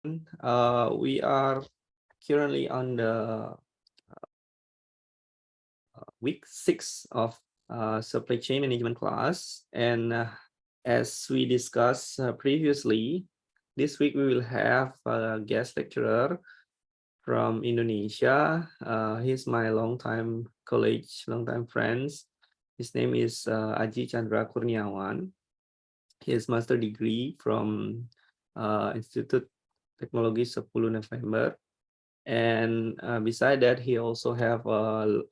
We are currently on the week 6 of supply chain management class. And as we discussed previously, this week we will have a guest lecturer from Indonesia. He's my longtime colleague, longtime friends. His name is Adji Chandra Kurniawan. He has master degree from Institute Teknologi 10 November. And beside that, he also have a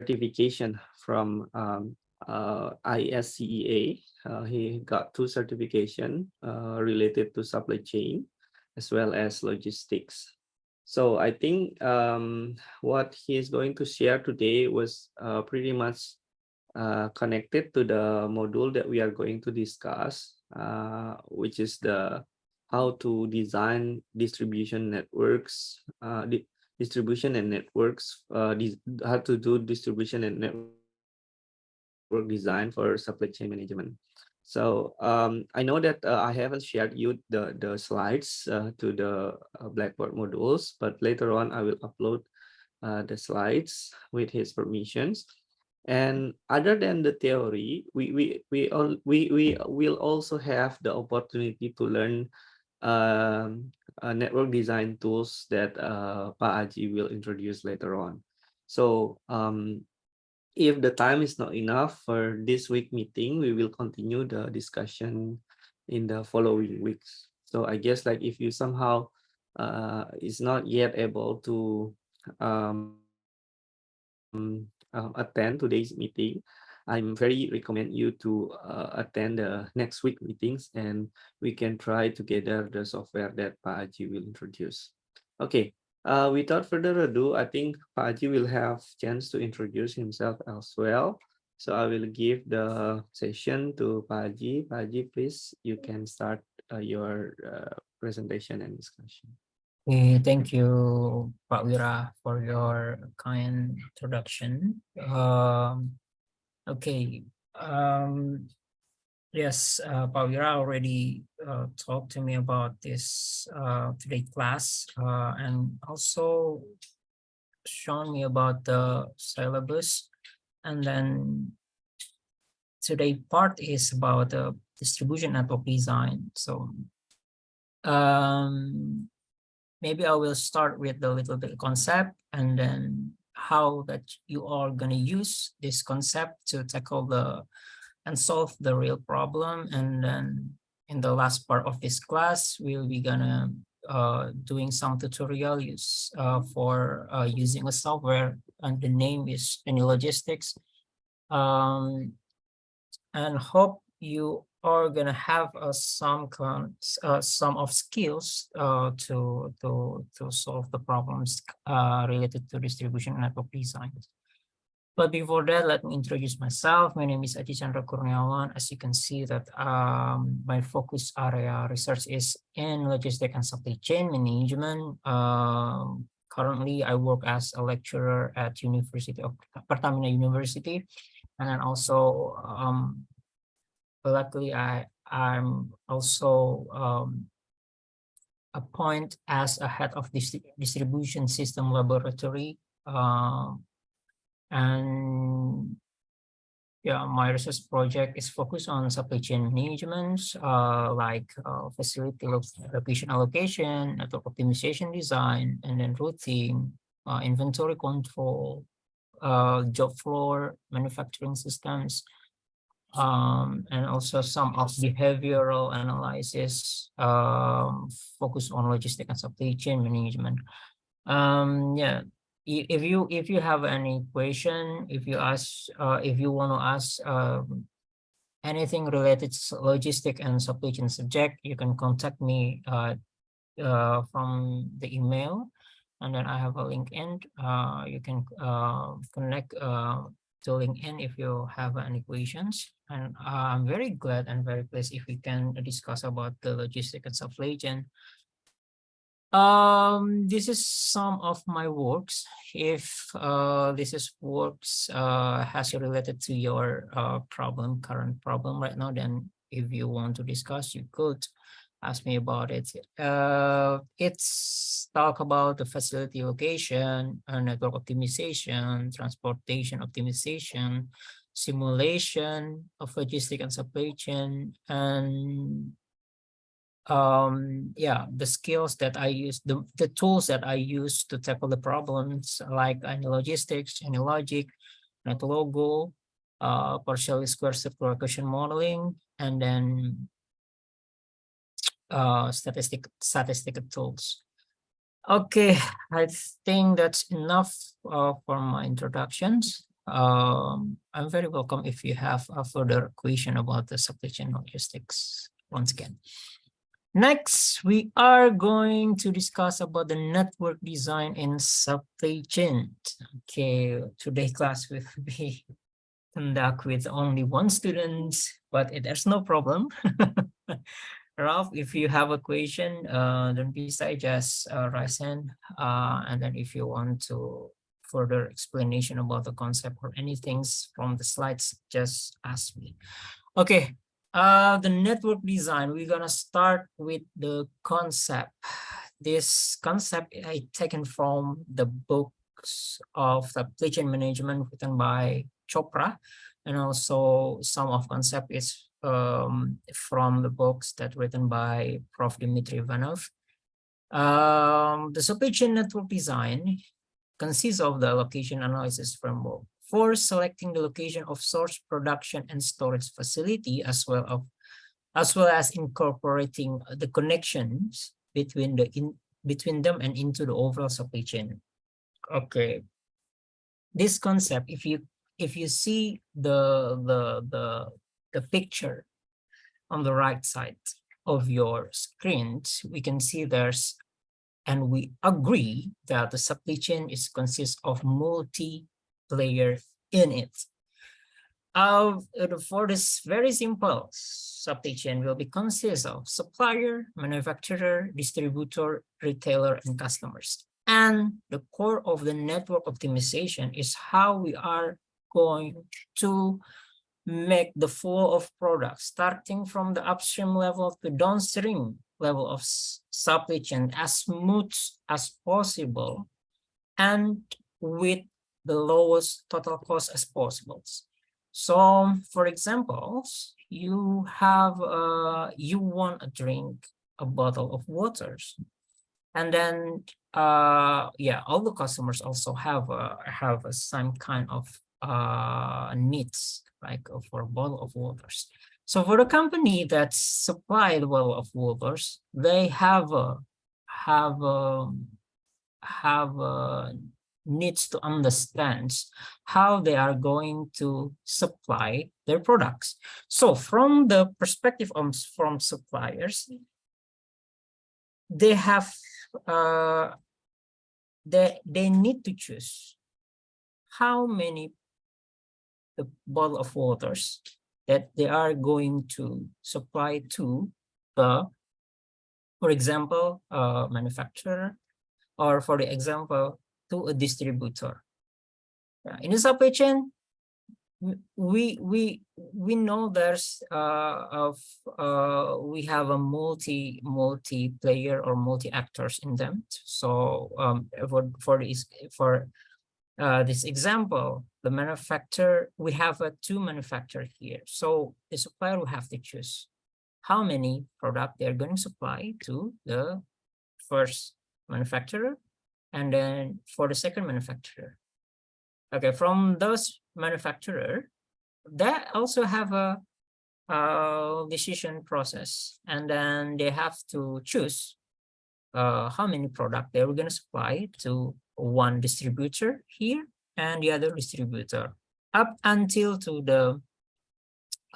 certification from ISCEA. He got 2 certification related to supply chain as well as logistics. So I think what he is going to share today was pretty much connected to the module that we are going to discuss, which is the how to design distribution networks, distribution and networks, how to do distribution and network design for supply chain management. So I know that I haven't shared you the slides to the Blackboard modules, but later on I will upload the slides with his permissions. And other than the theory, we will also have the opportunity to learn network design tools that Pak Aji will introduce later on. So if the time is not enough for this week meeting, we will continue the discussion in the following weeks. So I guess like if you somehow is not yet able to attend today's meeting, I'm very recommend you to attend the next week meetings, and we can try together the software that Pak Aji will introduce. Okay, without further ado, I think Pak Aji will have chance to introduce himself as well. So I will give the session to Pak Aji. Pak Aji, please, you can start your presentation and discussion. Thank you, Pak Wira, for your kind introduction. Okay. Yes, Pak Wira already talked to me about this today class and also shown me about the syllabus. And then today part is about the distribution network design. So maybe I will start with the little bit concept and then how that you are going to use this concept to tackle and solve the real problem. And then in the last part of this class, we'll be gonna doing some tutorial use for using a software, and the name is Logistics. And hope you are gonna have some of skills to solve the problems related to distribution network design. But before that, let me introduce myself. My name is Adji Chandra Kurniawan. As you can see that my focus area research is in logistics and supply chain management. Currently, I work as a lecturer at University of Pertamina University, and then also luckily I'm also appointed as a head of distribution system laboratory. And yeah, my research project is focused on supply chain management, like facility location allocation, network optimization design, and then routing, inventory control, job floor, manufacturing systems, and also some of behavioral analysis focused on logistics and supply chain management. Yeah. If you have any question, if you want to ask anything related to logistic and supply chain subject, you can contact me from the email, and then I have a LinkedIn. You can connect to LinkedIn if you have any questions, and I'm very glad and very pleased if we can discuss about the logistic and supply chain. This is some of my works. If this is works has related to your current problem right now, then if you want to discuss, you could. ask me about it. It's talk about the facility location, network optimization, transportation optimization, simulation of logistic and supply chain, and yeah, the skills that I use, the tools that I use to tackle the problems, like any logistics, any logic, net logo, partially square circular equation modeling, and then statistical tools. Okay, I think that's enough for my introductions. I'm very welcome if you have a further question about the supply chain logistics once again. Next, we are going to discuss about the network design in supply chain. Okay, today class will be conduct with only one student, but there's no problem. Ralph, if you have a question, don't be shy, just raise hand. And then if you want to further explanation about the concept or anything from the slides, just ask me. Okay, the network design, we're gonna start with the concept. This concept I taken from the books of the supply chain management written by Chopra, and also some of concept is from the books that written by Prof. Dmitry Ivanov. The supply chain network design consists of the location analysis framework for selecting the location of source, production, and storage facility, as well as incorporating the connections between them and into the overall supply chain. Okay, this concept, if you see the picture on the right side of your screen, we can see there's, and we agree that the supply chain consists of multi-player in it. For this very simple, supply chain will be consist of supplier, manufacturer, distributor, retailer, and customers. And the core of the network optimization is how we are going to make the flow of products starting from the upstream level to downstream level of supply chain as smooth as possible and with the lowest total cost as possible. So, for example, you want to drink a bottle of water, and then yeah, all the customers also have some kind of needs, like for a bottle of waters. So for the company that supply the bottle of waters, they have needs to understand how they are going to supply their products. So from the perspective from suppliers, they have they need to choose how many the bottle of waters that they are going to supply to the, for example, manufacturer, or for the example, to a distributor. In the supply chain, we know there's we have a multi-player or multi-actors in them. So for this example, the manufacturer, we have two manufacturers here. So the supplier will have to choose how many product they're going to supply to the first manufacturer, and then for the second manufacturer. Okay, from those manufacturer, they also have a decision process, and then they have to choose how many product they were going to supply to one distributor here and the other distributor, up until to the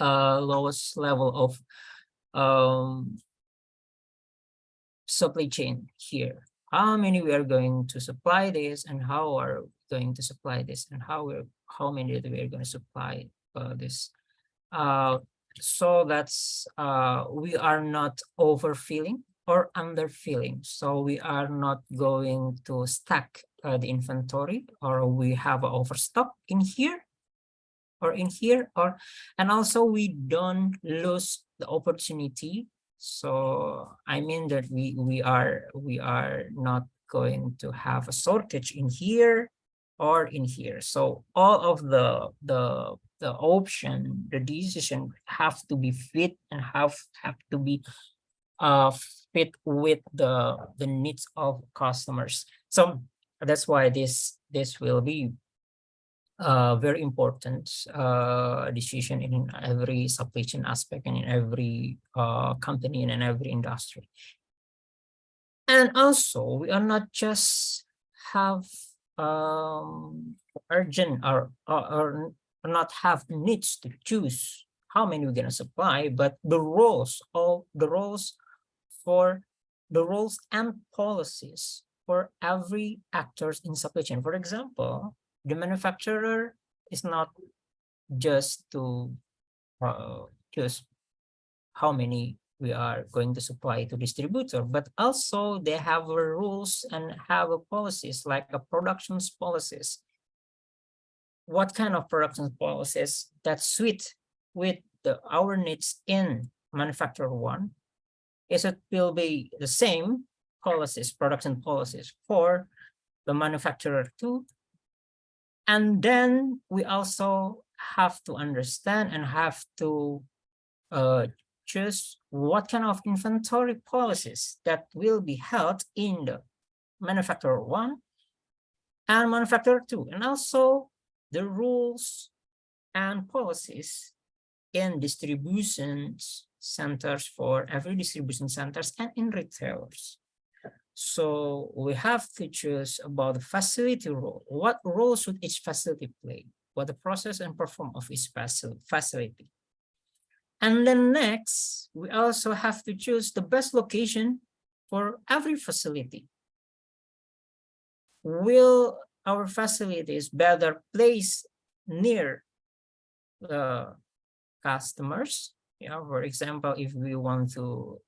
lowest level of supply chain here. How many we are going to supply this, and how are we going to supply this, and how many we are going to supply this. So that's we are not overfilling or underfilling. So we are not going to stack the inventory, or we have an overstock in here or in here, or, and also we don't lose the opportunity So I mean that we are not going to have a shortage in here or in here. So all of the option, the decision have to be fit and have to be uh fit with the needs of customers. So that's why this will be very important decision in every supply chain aspect and in every company and in every industry. And also, we are not just have urgent or not have needs to choose how many we're gonna supply, but the roles, all the roles for the roles and policies for every actors in supply chain. For example, the manufacturer is not just to choose how many we are going to supply to distributor, but also they have rules and have policies like a productions policies. What kind of production policies that suit with our needs in manufacturer one? Is it will be the same policies, production policies for the manufacturer two? And then we also have to understand and have to choose what kind of inventory policies that will be held in the manufacturer one and manufacturer two, and also the rules and policies in distribution centers for every distribution centers and in retailers. So we have to choose about the facility role. What role should each facility play? What the process and perform of each facility? And then next, we also have to choose the best location for every facility. Will our facilities better placed near the customers? Yeah, for example, if we want to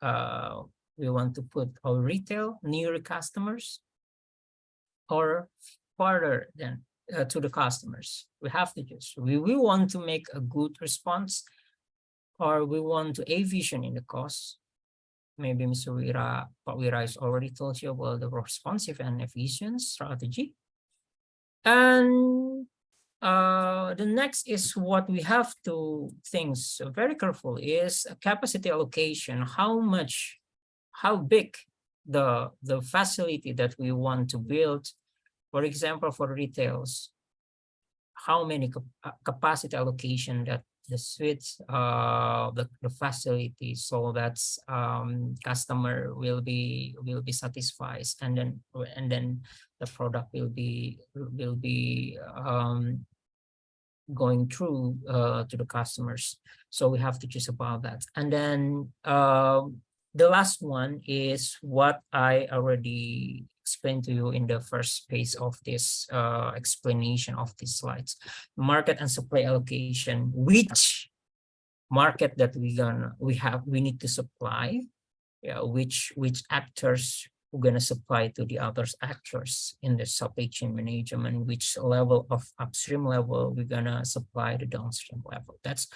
put our retail near customers or farther than to the customers, we have to choose. We want to make a good response, or we want to aviation in the cost. Maybe Mr. Pak Wira has already told you about the responsive and efficient strategy. And the next is what we have to think very careful is capacity allocation. How big the facility that we want to build, for example, for retails, how many capacity allocation that the suites, the facility, so that customer will be satisfied, and then the product will be going through to the customers. So we have to choose about that. And then the last one is what I already explained to you in the first page of this explanation of these slides: market and supply allocation. Which market that we need to supply? Yeah, which actors we're gonna supply to the other actors in the supply chain management? Which level of upstream level we're gonna supply the downstream level? That's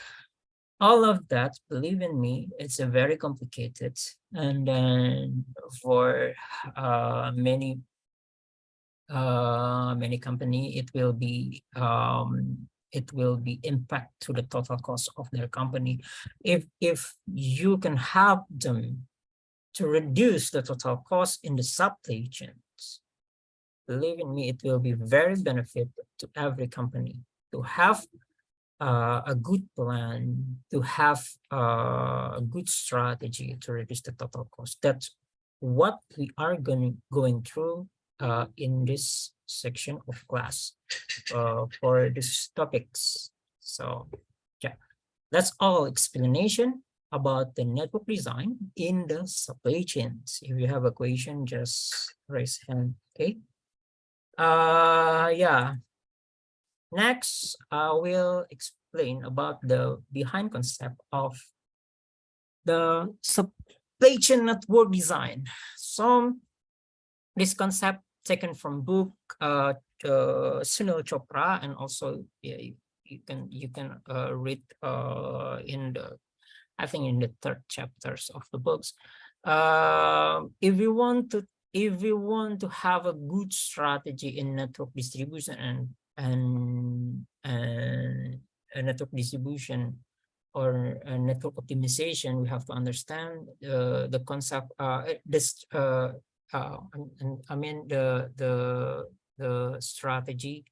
all of that. Believe in me, it's a very complicated, and then for many company, it will be impact to the total cost of their company. If you can help them to reduce the total cost in the supply chains, believe in me, it will be very benefit to every company to have a good plan, to have a good strategy to reduce the total cost. That's what we are going through in this section of class for these topics. So yeah, that's all explanation about the network design in the supply chains. If you have a question, just raise hand. Okay. Yeah. Next, I will explain about the behind concept of the supply chain network design. So this concept taken from book Sunil Chopra, and also yeah, you can read in the I think in the third chapters of the books. If we want to have a good strategy in network distribution and a network distribution or a network optimization, we have to understand the concept. I mean the strategy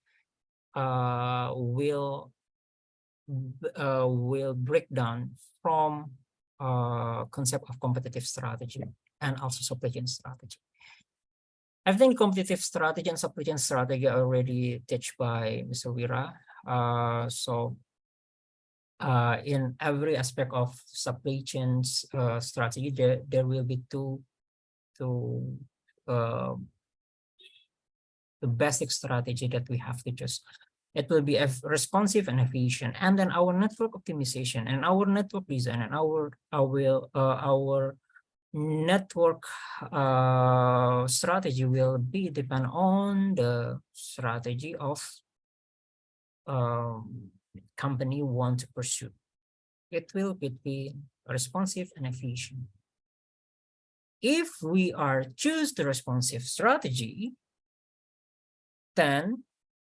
will break down from concept of competitive strategy and also supply chain strategy. I think competitive strategy and supply chain strategy are already touched by Mr. Wira. In every aspect of supply chains strategy, there will be the basic strategy that we have to choose. It will be responsive and efficient, and then our network optimization and our network design and our network strategy will be depend on the strategy of company want to pursue. It will be responsive and efficient. If we are choose the responsive strategy, then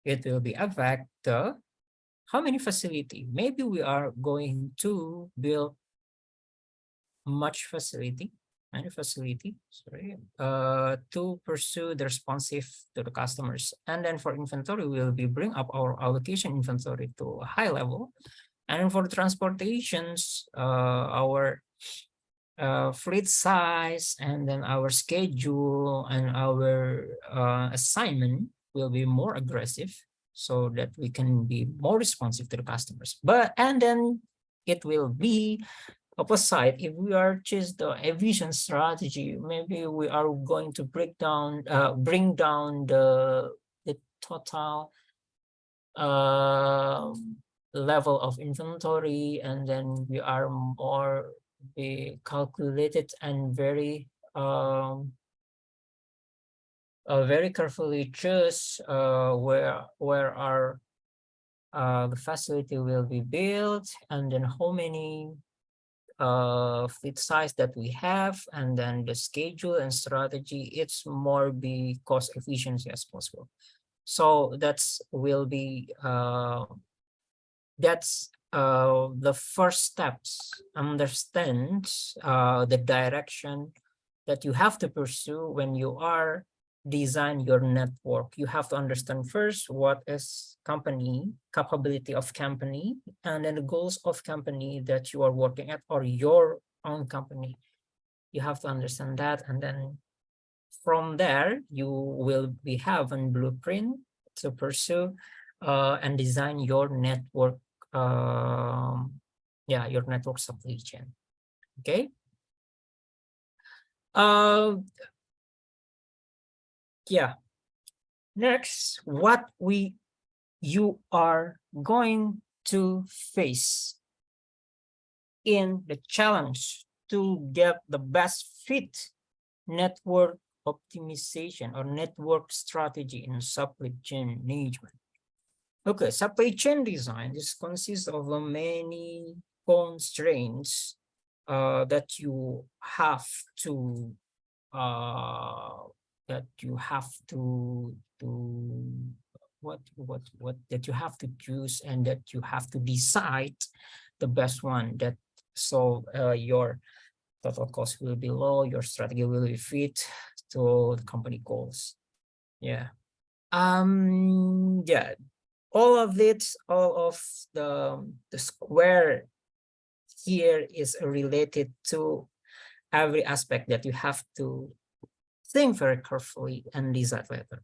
it will be affect the how many facility. Maybe we are going to build many facility, to pursue the responsive to the customers. And then for inventory, we will be bring up our allocation inventory to a high level. And for transportations, our fleet size and then our schedule and our assignment will be more aggressive so that we can be more responsive to the customers. And then it will be opposite. If we are choose the efficient strategy, maybe we are going to bring down the total level of inventory, and then we are more be calculated and very carefully choose where our the facility will be built, and then how many fleet size that we have, and then the schedule and strategy. It's more be cost efficiency as possible. So that's will be that's the first steps. Understand the direction that you have to pursue when you are design your network. You have to understand first what is company capability of company, and then the goals of company that you are working at or your own company. You have to understand that, and then from there you will be have a blueprint to pursue and design your network. Your network supply chain. Okay. Next, what you are going to face in the challenge to get the best fit network optimization or network strategy in supply chain management. Okay, supply chain design, this consists of many constraints that you have to choose, and that you have to decide the best one that so your total cost will be low, your strategy will be fit to the company goals. All of the square here is related to every aspect that you have to think very carefully and decide later.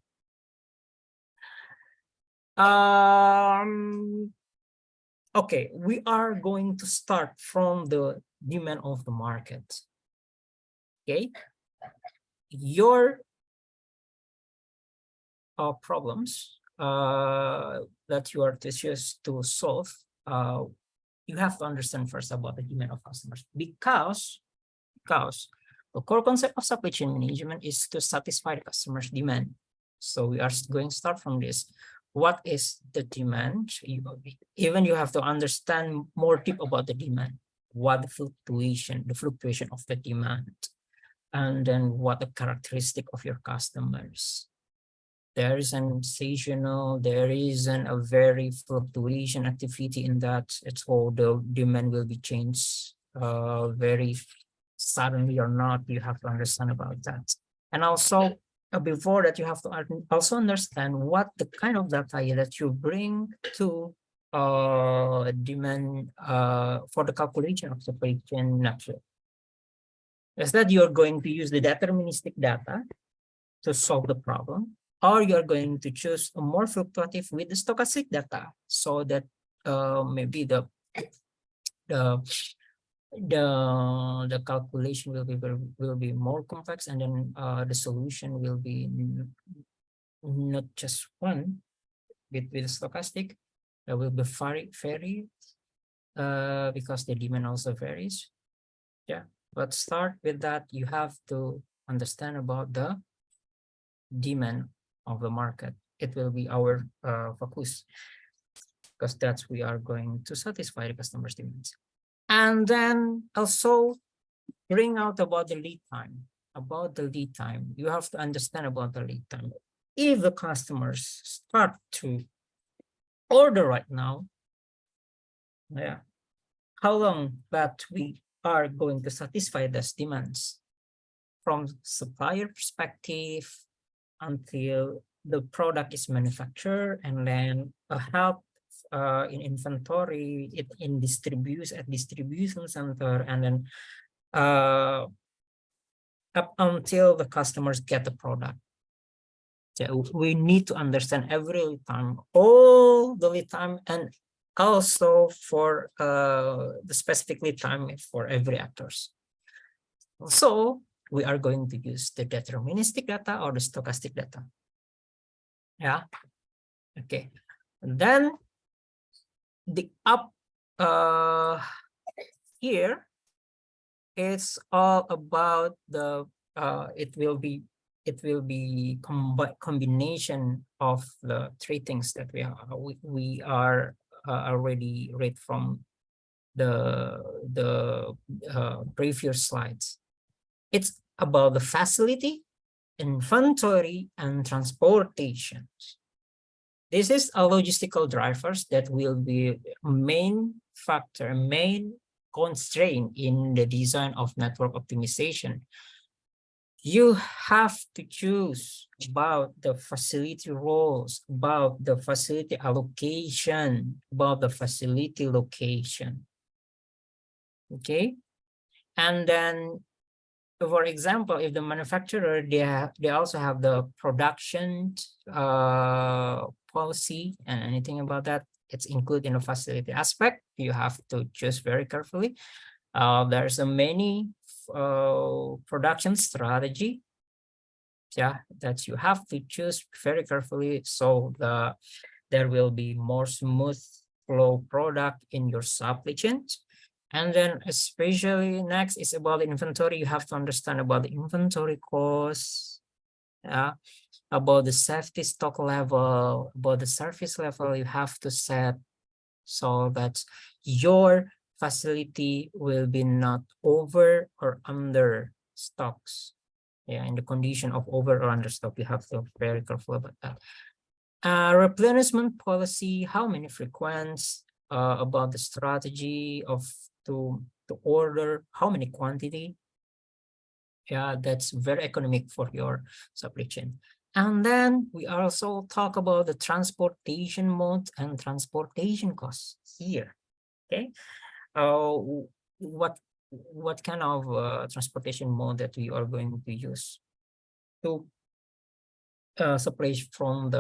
Okay, we are going to start from the demand of the market. Okay, your problems that you are to choose to solve, you have to understand first about the demand of customers, because the core concept of supply chain management is to satisfy the customer's demand. So we are going to start from this. What is the demand? You have to understand more deep about the demand. what the fluctuation of the demand, and then what the characteristic of your customers. There is an seasonal, there is a very fluctuation activity in that. It's all the demand will be changed very suddenly or not. You have to understand about that. And also before that, you have to also understand what the kind of data that you bring to demand for the calculation of supply chain network. Is that you're going to use the deterministic data to solve the problem, or you're going to choose a more fluctuative with the stochastic data, so that maybe the calculation will be more complex, and then the solution will be not just one with stochastic. There will be vary because the demand also varies. Yeah, but start with that. You have to understand about the demand of the market. It will be our focus, because that's we are going to satisfy the customers' demands. And then also bring out about the lead time. About the lead time, you have to understand about the lead time. If the customers start to order right now, yeah, how long that we are going to satisfy those demands from supplier perspective until the product is manufactured, and then a help in inventory, it in distribution center, and then up until the customers get the product. So we need to understand every lead time, all the lead time, and also for the specific lead time for every actors. So we are going to use the deterministic data or the stochastic data. Yeah. Okay. And then the up here, it's all about the it will be combination of the three things that we are already read from the previous slides. It's about the facility, inventory, and transportation. This is a logistical drivers that will be main factor, main constraint in the design of network optimization. You have to choose about the facility roles, about the facility allocation, about the facility location. Okay, and then, for example, if the manufacturer, they also have the production policy and anything about that, it's included in the facility aspect. You have to choose very carefully. There's a many production strategy, yeah, that you have to choose very carefully, so there will be more smooth flow product in your supply chain. And then especially next is about the inventory. You have to understand about the inventory costs, yeah, about the safety stock level, about the service level you have to set, so that your facility will be not over or under stocks. Yeah, in the condition of over or under stock, you have to be very careful about that. Replenishment policy, how many frequents, about the strategy of to order, how many quantity. Yeah, that's very economic for your supply chain. And then we also talk about the transportation mode and transportation costs here. Okay, what kind of transportation mode that we are going to use to supply from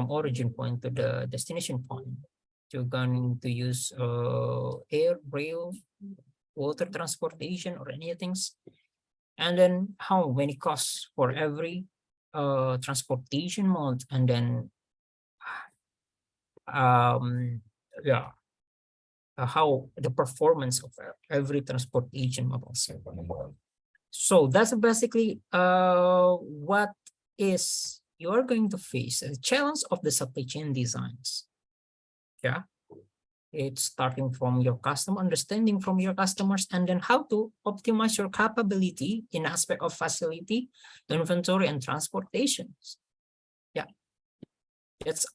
origin point to the destination point? You're going to use air, rail, water transportation, or anything. And then how many costs for every transportation mode, and then yeah, how the performance of every transportation mode also. So that's basically what is you are going to face, the challenge of the supply chain designs. Yeah, It's starting from your customer, understanding from your customers, and then how to optimize your capability in aspect of facility, inventory, and transportation. Yeah, that's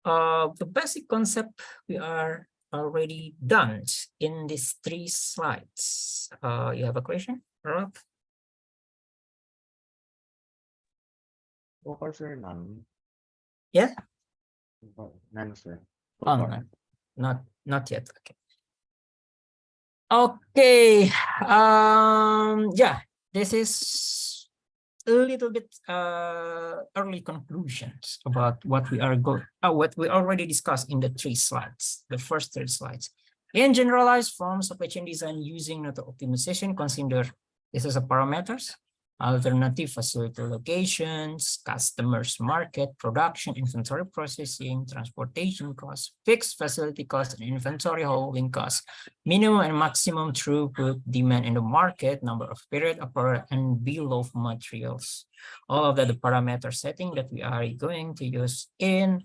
the basic concept we are already done in these 3 slides. You have a question, Rob? So far, sir, none. Yeah? None, sir. So Oh, far. not yet. Okay. Okay. Yeah, this is a little bit early conclusions about what we already discussed in the 3 slides, the first 3 slides. In generalized forms, supply chain design using network optimization, consider this as a parameters, alternative facility locations, customers market, production, inventory processing, transportation costs, fixed facility costs, and inventory holding costs, minimum and maximum throughput demand in the market, number of period upper and below of materials. All of that, the parameter setting that we are going to use in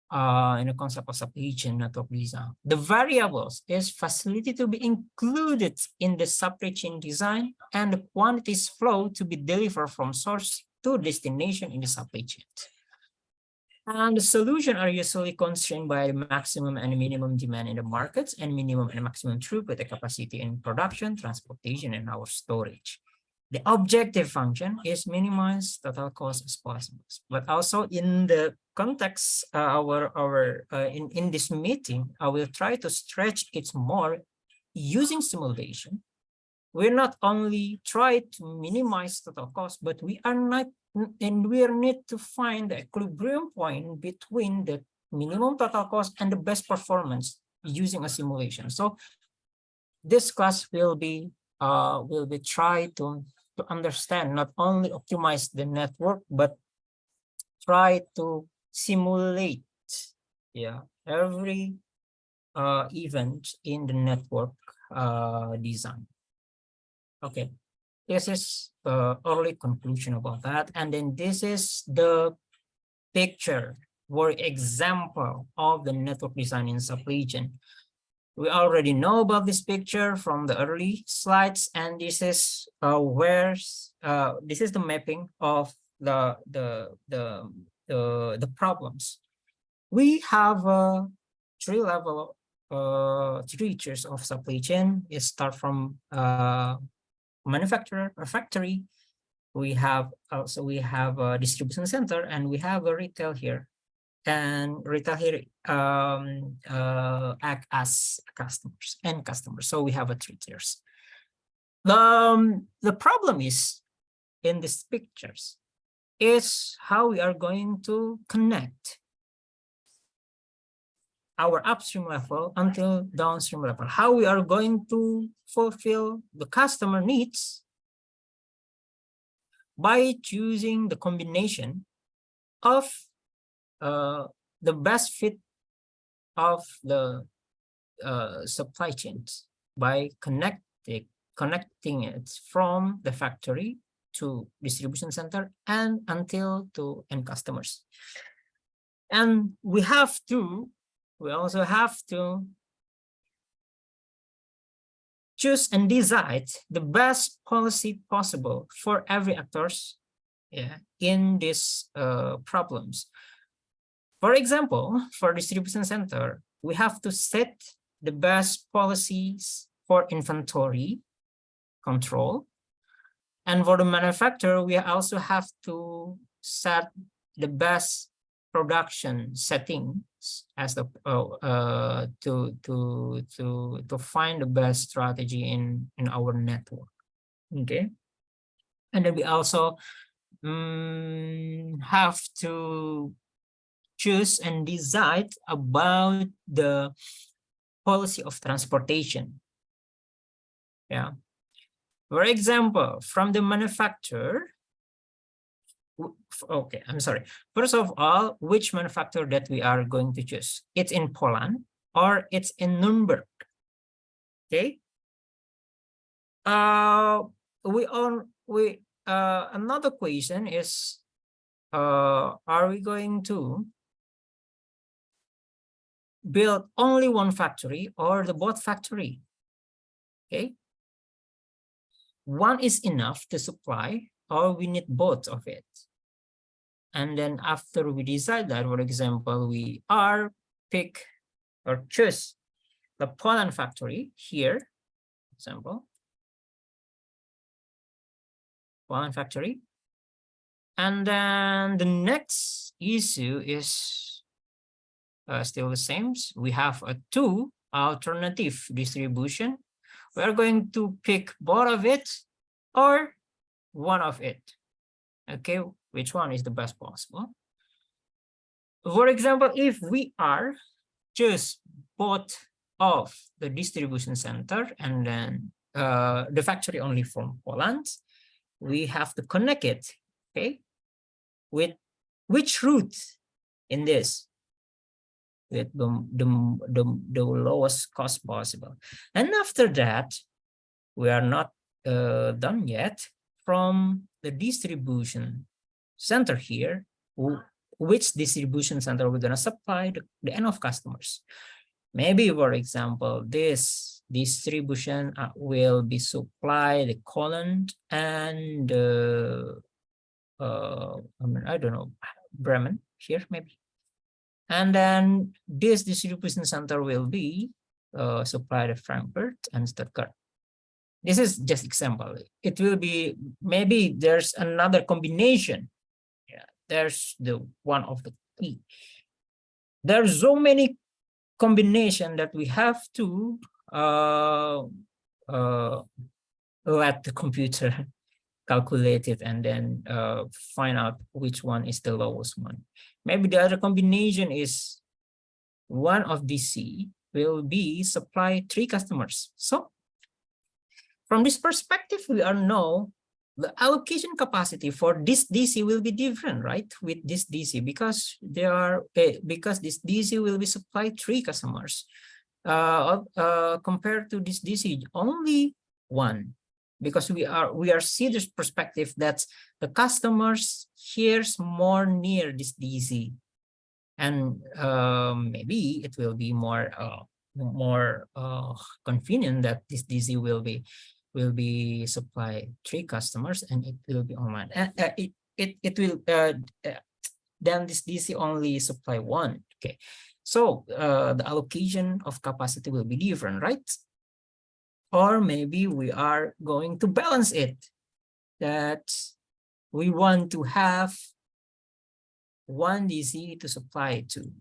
the concept of supply chain network design. The variables is facility to be included in the supply chain design and the quantities flow to be delivered from source to destination in the supply chain. And the solution are usually constrained by maximum and minimum demand in the markets and minimum and maximum throughput capacity in production, transportation, and our storage. The objective function is minimize total cost as possible. But also in the context, in this meeting, I will try to stretch it more using simulation. We're not only try to minimize total cost, but we need to find the equilibrium point between the minimum total cost and the best performance using a simulation. So this class will be try to understand, not only optimize the network, but try to simulate every event in the network design. Okay, this is the early conclusion about that. And then this is the picture or example of the network design in supply chain. We already know about this picture from the early slides, and this is this is the mapping of the problems. We have 3 level 3 tiers of supply chain. It start from manufacturer or factory. We have a distribution center, and we have a retail here. And retail here act as customers and customers. So we have 3 tiers. The problem is in these pictures is how we are going to connect our upstream level until downstream level. How we are going to fulfill the customer needs by choosing the combination of the best fit of the supply chains by connecting it from the factory to distribution center and until to end customers. And we also have to choose and decide the best policy possible for every actors in these problems. For example, for distribution center, we have to set the best policies for inventory control. And for the manufacturer, we also have to set the best production settings as the to find the best strategy in our network. Okay, and then we also have to choose and decide about the policy of transportation. Yeah. For example, from the manufacturer, okay, I'm sorry. First of all, which manufacturer that we are going to choose? It's in Poland or it's in Nuremberg. Okay. Another question is, are we going to build only one factory or the both factory. Okay. One is enough to supply, or we need both of it. And then after we decide that, for example, we are pick or choose the Poland factory here, for example, Poland factory. And then the next issue is still the same. We have a two alternative distribution. We are going to pick both of it or one of it. Okay, which one is the best possible? For example, if we are choose both of the distribution center and then the factory only from Poland, we have to connect it, okay, with which route in this, with the lowest cost possible. And after that, we are not done yet. From the distribution center here, which distribution center we're gonna supply the end of customers. Maybe, for example, this distribution will be supplied the Poland and I don't know, Bremen here maybe. And then this distribution center will be supplied at Frankfurt and Stuttgart. This is just example. It will be, maybe there's another combination. Yeah, there's the one of the key. There's so many combination that we have to let the computer calculate it and then find out which one is the lowest one. Maybe the other combination is one of DC will be supply 3 customers. So from this perspective, we are know the allocation capacity for this DC will be different, right? With this DC, because there are because this DC will be supplied 3 customers compared to this DC only 1, because we are see this perspective that the customers here's more near this DC, and maybe it will be more convenient that this DC will be supply 3 customers and it will be online. It will then this DC only supply 1. Okay, so the allocation of capacity will be different, right? Or maybe we are going to balance it, that we want to have 1 DC to supply 2.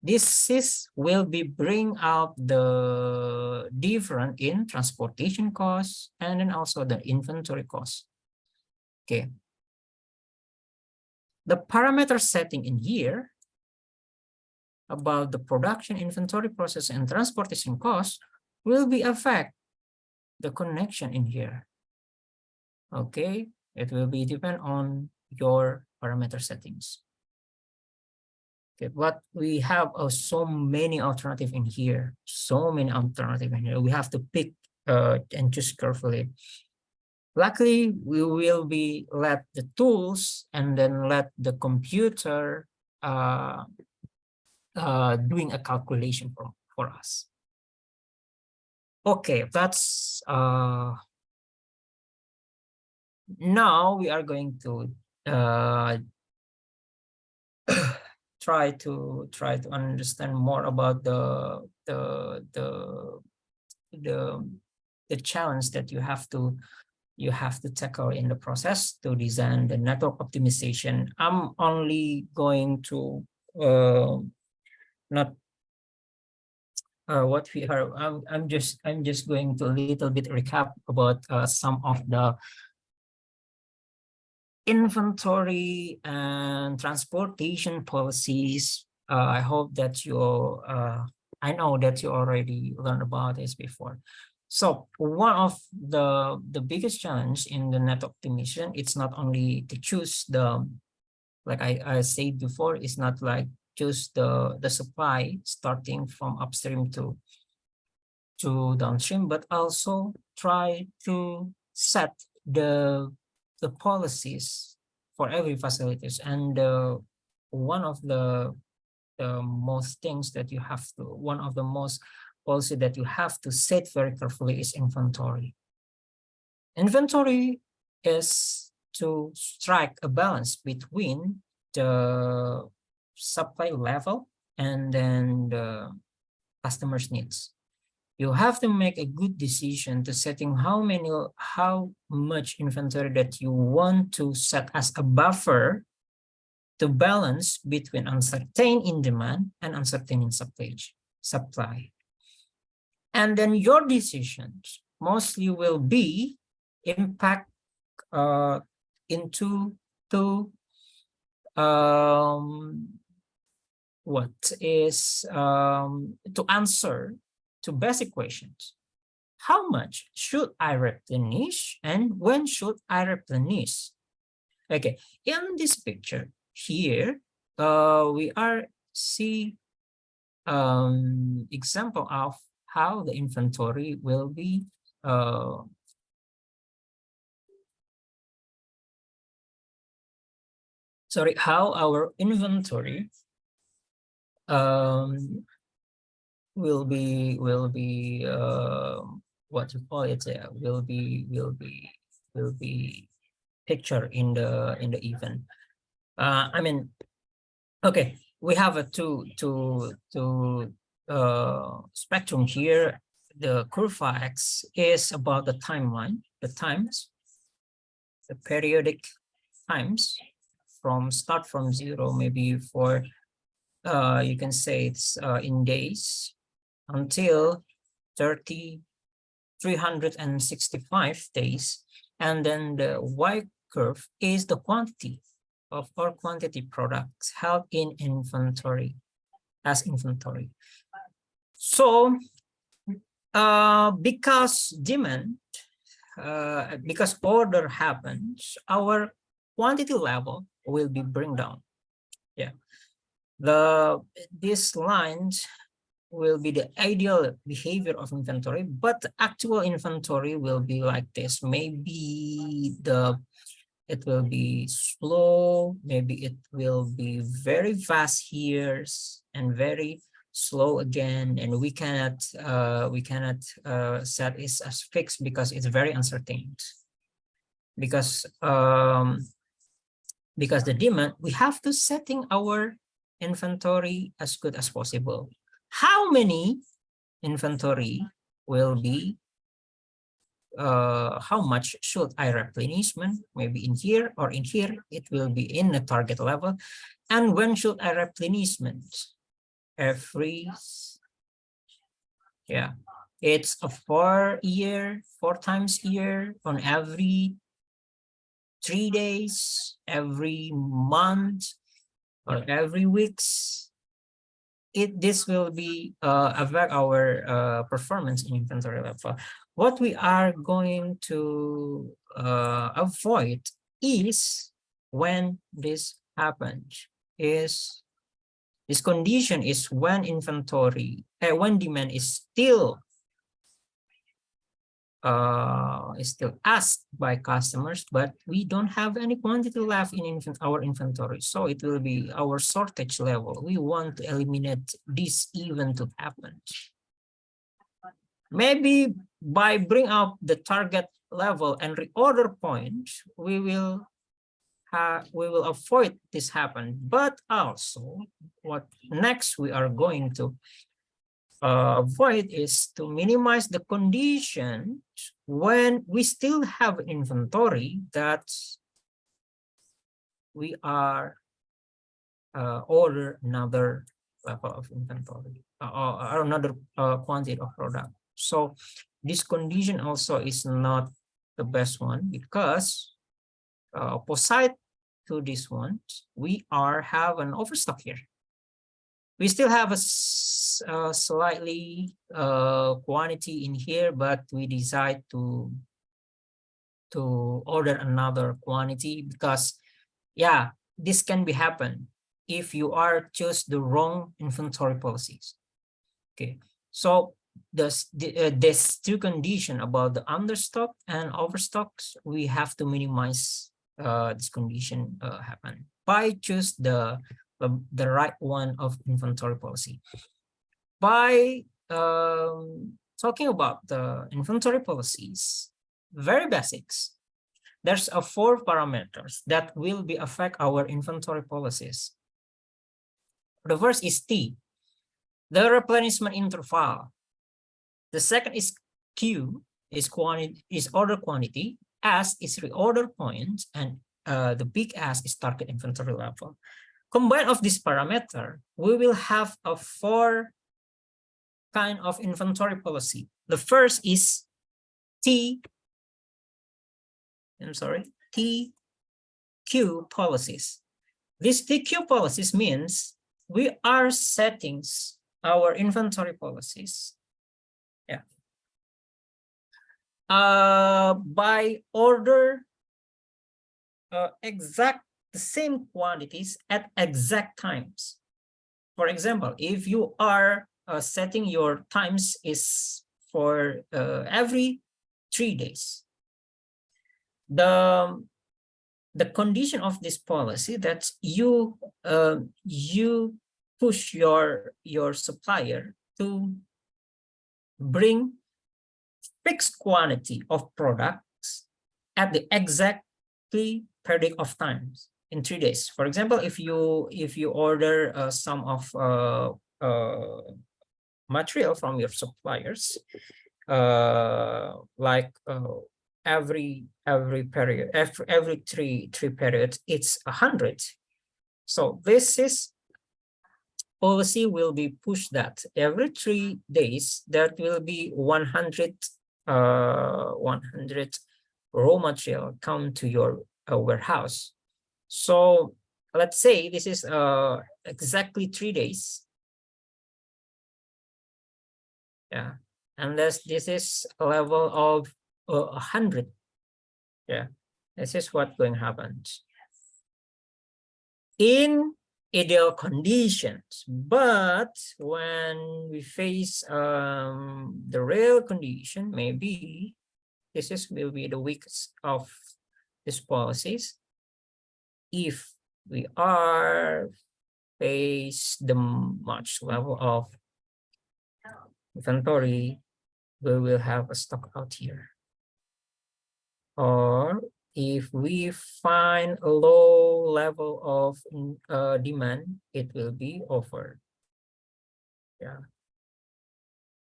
This will be bring out the difference in transportation costs and then also the inventory costs. Okay. The parameter setting in here about the production, inventory, process, and transportation costs will be affect the connection in here. Okay, it will be depend on your parameter settings. Okay, but we have so many alternatives in here. So many alternatives in here. We have to pick and choose carefully. Luckily, we will be let the tools and then let the computer doing a calculation for us. Okay, that's now we are going to try to understand more about the challenge that you have to tackle in the process to design the network optimization. I'm only going to not what we are. I'm just going to a little bit recap about some of the inventory and transportation policies. I hope that you I know that you already learned about this before. So one of the biggest challenge in the net optimization, it's not only to choose the, like I said before, it's not like choose the supply starting from upstream to downstream, but also try to set the policies for every facilities. And one of the the most things that you have to, one of the most policy that you have to set very carefully is inventory. Inventory is to strike a balance between the supply level and then the customer's needs. You have to make a good decision to setting how much inventory that you want to set as a buffer to balance between uncertain in demand and uncertain in supply. And then your decisions mostly will be impact into what is to answer to basic questions. How much should I replenish and when should I replenish? Okay, in this picture here, we are see example of how the inventory will be how our inventory will be what you call it, will be picture in the event. I mean, okay, we have a two spectrum here. The curve X is about the timeline, the times, the periodic times from start from 0, maybe for you can say it's in days until 365 days, and then the Y curve is the quantity of our quantity products held in inventory as inventory. So because demand, because order happens, our quantity level will be bring down. Yeah, these lines will be the ideal behavior of inventory, but the actual inventory will be like this. Maybe it will be slow, maybe it will be very fast here and very slow again, and we cannot set it as fixed because it's very uncertain. Because the demand, we have to setting our inventory as good as possible. How many inventory will be, how much should I replenishment? Maybe in here or in here, it will be in the target level. And when should I replenishment? Every, yeah, it's a 4 times a year, on every 3 days, every month, or every weeks. This will be affect our performance in inventory level. What we are going to avoid is when this happens, is this condition is when inventory, when demand is still asked by customers, but we don't have any quantity left in our inventory. So it will be our shortage level. We want to eliminate this event to happen. Maybe by bring up the target level and reorder point, we will avoid this happen. But also, what next we are going to avoid is to minimize the condition when we still have inventory that we are order another level of inventory or another quantity of product. So this condition also is not the best one, because opposite to this one, we have an overstock here. We still have a slightly quantity in here, but we decide to order another quantity because, yeah, this can be happen if you are choose the wrong inventory policies. Okay, so this two condition about the understock and overstocks, we have to minimize this condition happen by choose the the right one of inventory policy. By talking about the inventory policies, very basics, there's a 4 parameters that will be affect our inventory policies. The first is T, the replenishment interval. The second is Q, is order quantity, S is reorder point, and the big S is target inventory level. Combined of this parameter, we will have a 4 kind of inventory policy. The first is TQ policies. This TQ policies means we are setting our inventory policies, by order the same quantities at exact times. For example, if you are setting your times is for every 3 days, the condition of this policy that you push your supplier to bring fixed quantity of products at the exactly period of times in 3 days. For example, if you order some of material from your suppliers, like every period, every three periods, it's 100. So this is policy will be pushed that every 3 days that will be 100 raw material come to your warehouse. So let's say this is exactly 3 days. Yeah, unless this is a level of 100. Yeah, this is what going to happen in ideal conditions. But when we face the real condition, maybe this will be the weakest of these policies. If we are face the much level of inventory, we will have a stock out here. Or if we find a low level of demand, it will be offered. Yeah.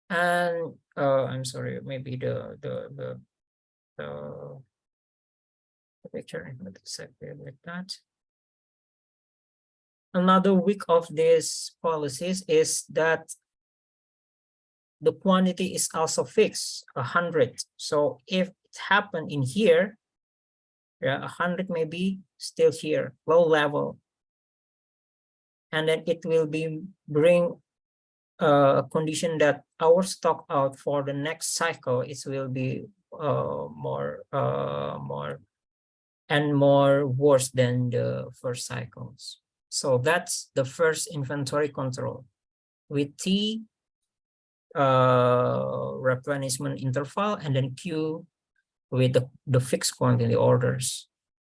And I'm sorry, maybe the picture is not exactly like that. Another weak of these policies is that the quantity is also fixed, 100. So if it happened in here, yeah, 100 may be still here, low level. And then it will be bring a condition that our stock out for the next cycle, it will be more worse than the first cycles. So that's the first inventory control with T, replenishment interval, and then Q with the fixed quantity orders.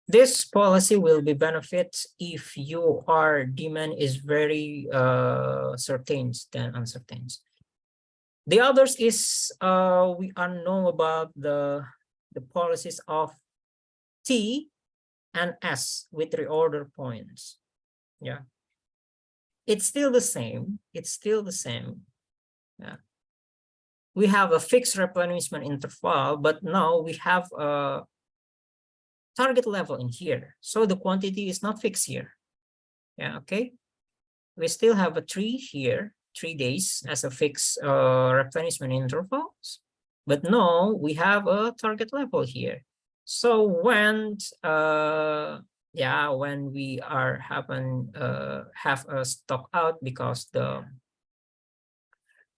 This policy will be benefit if your demand is very certain than uncertain. The others is we know about the policies of T and S with reorder points. Yeah, it's still the same. It's still the same. Yeah. We have a fixed replenishment interval, but now we have a target level in here. So the quantity is not fixed here. Yeah, okay. We still have a 3 here, 3 days as a fixed replenishment intervals. But now we have a target level here. So when when we are have a stock out because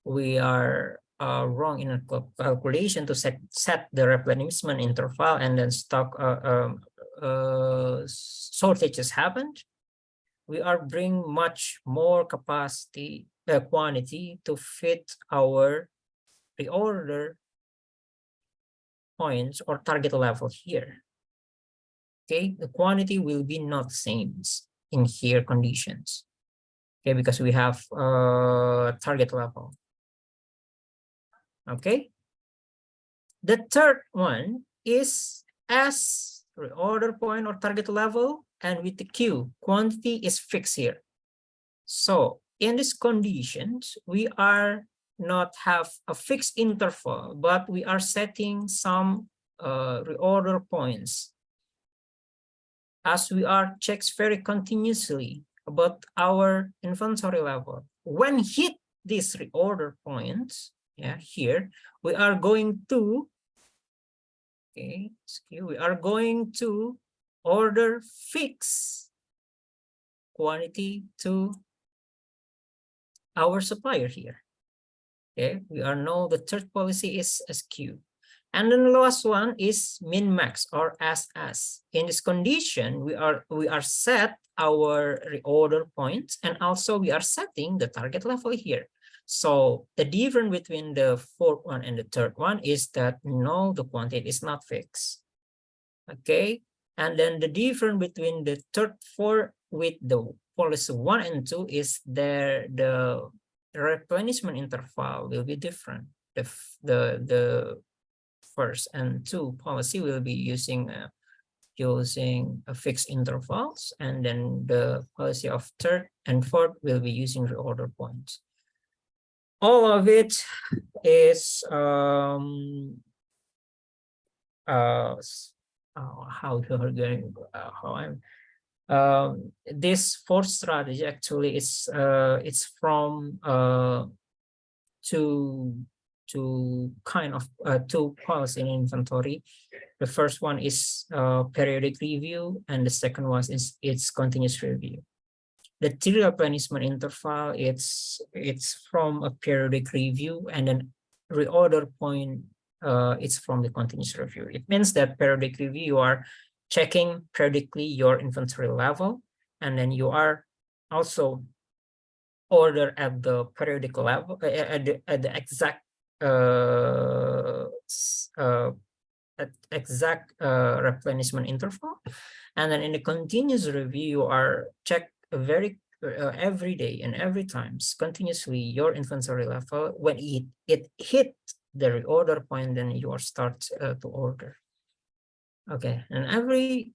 we are wrong in a calculation to set the replenishment interval, and then stock shortages happened, we are bring much more capacity quantity to fit our reorder points or target level here. Okay, the quantity will be not same in here conditions. Okay, because we have target level. Okay. The third one is as reorder point or target level, and with the Q, quantity is fixed here. So in these conditions, we are not have a fixed interval, but we are setting some reorder points. As we are checks very continuously about our inventory level. When hit these reorder points, yeah, here we are going to, okay, we are going to order fix quantity to our supplier here. Okay, we are know the third policy is SQ. And then the last one is min max or SS. In this condition, we are set our reorder points, and also we are setting the target level here. So the difference between the fourth one and the third one is that no, the quantity is not fixed. Okay, and then the difference between the third, fourth with the policy 1 and 2 is the replenishment interval will be different. The first and 2 policy will be using a fixed intervals, and then the policy of third and fourth will be using reorder points. All of it is how you're going how I'm this fourth strategy actually is it's from two kind of two policy in inventory. The first one is periodic review, and the second one is it's continuous review. The three replenishment interval, it's from a periodic review, and then reorder point, it's from the continuous review. It means that periodic review, you are checking periodically your inventory level, and then you are also order at the periodic level at the exact replenishment interval. And then in the continuous review, you are check very every day and every times continuously your inventory level. When it hit the reorder point, then you are start to order. Okay, and every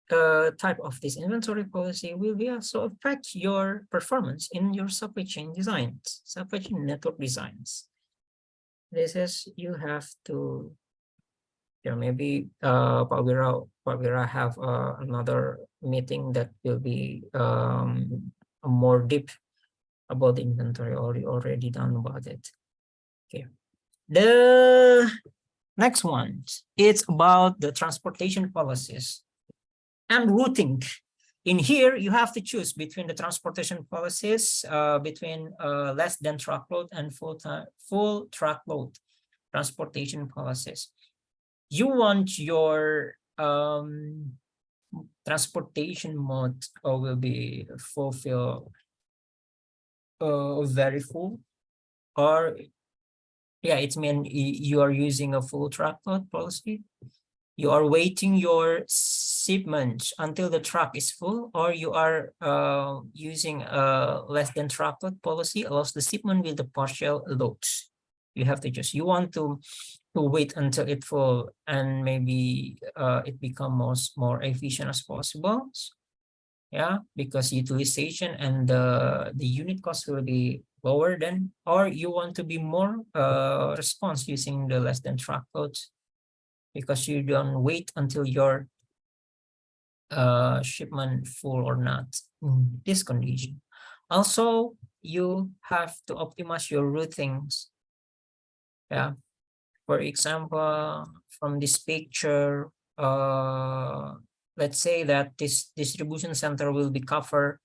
type of this inventory policy will be also affect your performance in your supply chain designs, supply chain network designs. This is, you have to, maybe Pak Wira have another meeting that will be more deep about the inventory, or you already done about it. Okay, the next one, it's about the transportation policies and routing. In here, you have to choose between the transportation policies between less than truckload and full truckload transportation policies. You want your transportation mode will be fulfill very full, or yeah, it means you are using a full truckload policy. You are waiting your shipment until the truck is full, or you are using a less than truckload policy, allows the shipment with the partial loads. You have to choose. You want to wait until it full, and maybe it becomes more efficient as possible. Yeah, because utilization and the unit cost will be lower than, or you want to be more response using the less than truckloads, because you don't wait until your shipment full or not in this condition. Also, you have to optimize your routings. Yeah, for example, from this picture, let's say that this distribution center will be covered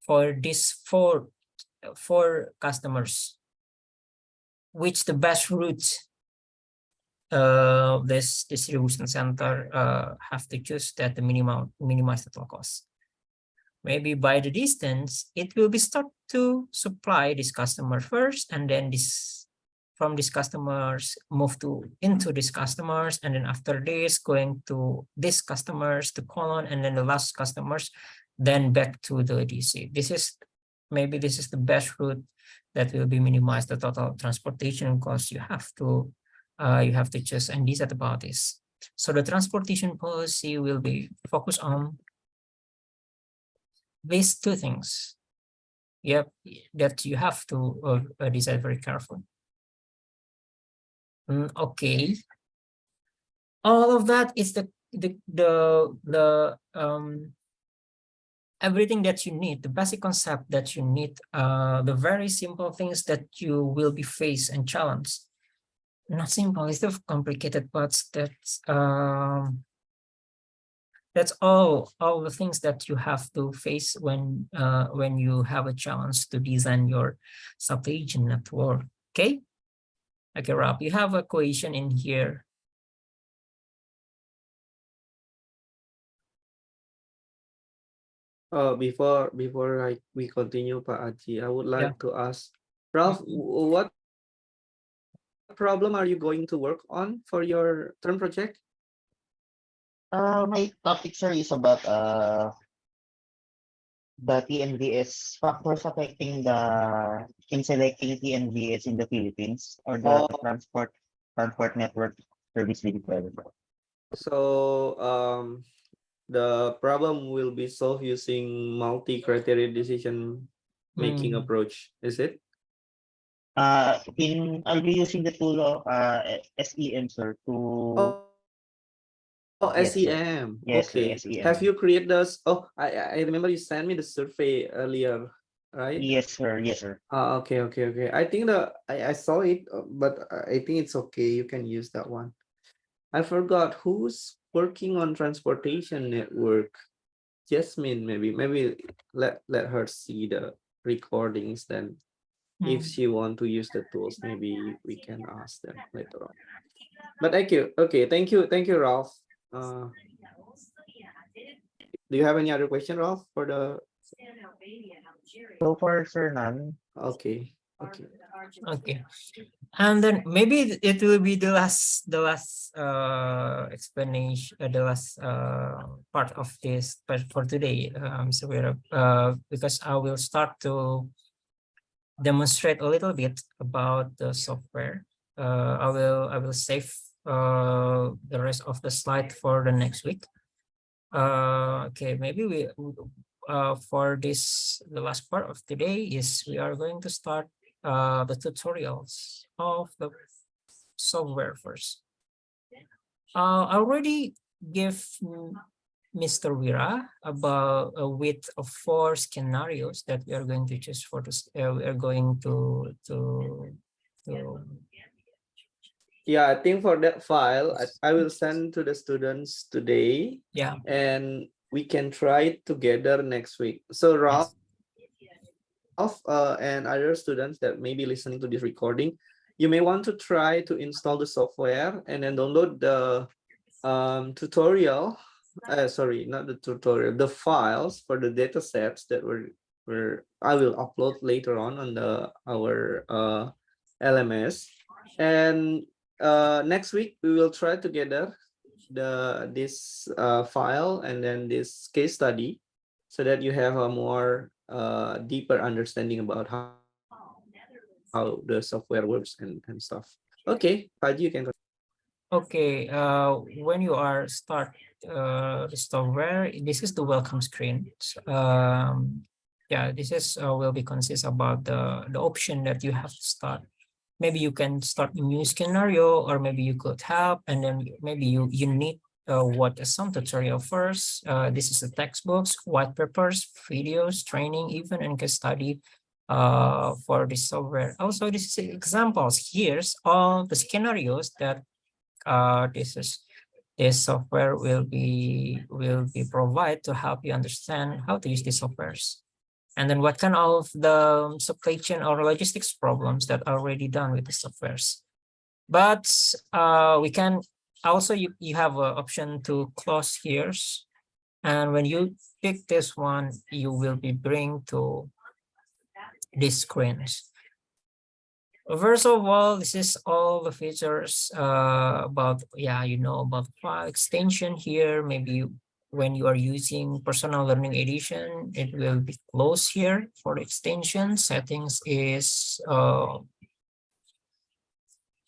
for this four customers. Which the best route this distribution center have to choose that the minimize total cost. Maybe by the distance, it will be start to supply this customer first, and then this from these customers move to into these customers, and then after this going to these customers to colon, and then the last customers then back to the DC. This is maybe this is the best route that will be minimize the total transportation cost. You have to choose and decide about this. So the transportation policy will be focused on these two things. Yep, that you have to decide very carefully. Okay, all of that is the everything that you need, the basic concept that you need, the very simple things that you will be faced and challenged. Not simple, it's the complicated parts. That's all the things that you have to face when you have a challenge to design your supply chain network. Okay, Rob, you have a question in here. Before we continue, Pak Adji, I would like to ask Ralph, what problem are you going to work on for your term project? My topic, sir, is about the TNVS factors affecting in selecting TNVS in the Philippines or the transport network service delivery. So the problem will be solved using multi-criteria decision making approach, is it? I'll be using the tool of SEM, sir, to Yes, sir. SEM. Yes, sir, Okay. SEM. Have you created those? Oh, I remember you sent me the survey earlier, right? Yes, sir. Yes, sir. Okay. I think I saw it, but I think it's okay. You can use that one. I forgot who's working on transportation network. Jasmine, maybe let her see the recordings, then if she want to use the tools, maybe we can ask them later on. But thank you. Okay, thank you, Ralph. Do you have any other question, Ralph, for the? So far, sir, none. Okay. Okay, and then maybe it will be the last explanation, the last part of this, but for today, so we're because I will start to demonstrate a little bit about the software. I will save the rest of the slide for the next week. Okay, maybe we for this, the last part of today is we are going to start the tutorials of the software first. I already give Mr. Wira about a width of 4 scenarios that we are going to choose for this. We are going to Yeah, I think for that file, I will send to the students today. Yeah. And we can try it together next week. So Ralph, and other students that may be listening to this recording, you may want to try to install the software and then download the tutorial. Sorry, not the tutorial, the files for the data sets that I will upload later on our LMS. And next week we will try together this file and then this case study, so that you have a more deeper understanding about how the software works and stuff. Okay, Haji, you can. Okay, when you are start the software, this is the welcome screen. Yeah, this is will be consist about the option that you have to start. Maybe you can start a new scenario, or maybe you could help, and then maybe you need what some tutorial first. This is the textbooks, white papers, videos, training, even and case study for this software. Also, this is examples. Here's all the scenarios that this software will be provide to help you understand how to use these softwares. And then what kind of the supply chain or logistics problems that are already done with the softwares. But we can also, you have an option to close here. And when you pick this one, you will be bring to these screens. First of all, this is all the features about, yeah, about file extension here. Maybe when you are using personal learning edition, it will be closed here. For the extension settings is